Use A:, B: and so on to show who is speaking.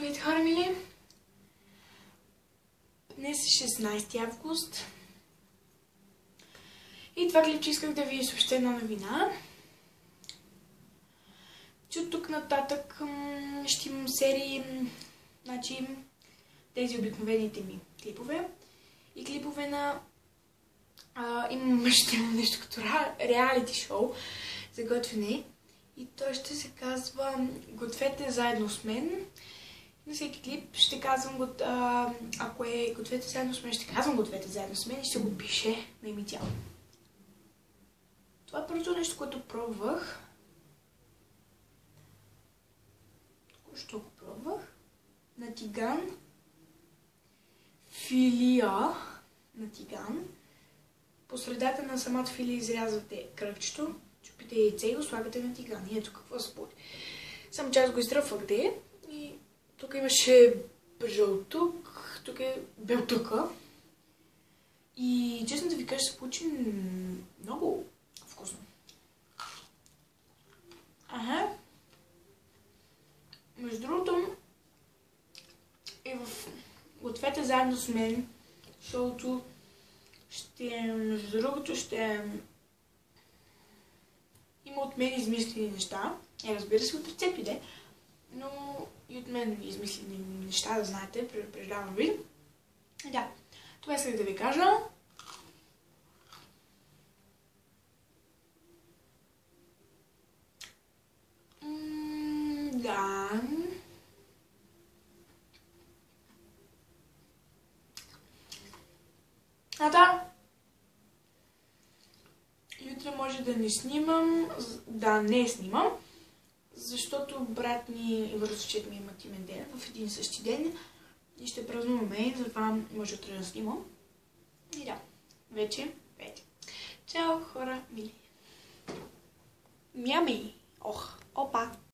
A: Здравейте, хора мили! Днес е 16 август и това клипче исках да ви съобщя една новина, че от тук нататък ще имам серии, значи тези обикновените ми клипове и клипове на ще имам нещо като реалити шоу за готвене и той ще се казва "Гответе заедно с мен". На всеки клип ще казвам, ако е "Гответе заедно с мен", ще казвам "Гответе заедно с мен" и ще го пише на име тяло. Това е първото нещо, което пробвах. Току-що го пробвах. На тиган. Филия на тиган. По средата на самата филия изрязвате кръгчето, чупите яйце и го слагате на тиган. И ето какво се получи. Само че аз го изтръпвах и тук имаше жълтук, тук е белтука. И честно да ви кажа, се получи много вкусно. Между другото, и в "Гответе заедно с мен" шоуто ще има от мен измислени неща. Разбира се, от рецепти, но и от мен измислени неща, да знаете, предупреждавам ви. Да, това исках да ви кажа. Да. Да. Утре може да не снимам, защото брат ми и връзчет ми имат имен ден в един и същи ден и ще празнуваме, затова може утре да снимам. И да, вече. Чао, хора мили! Мями! Опа!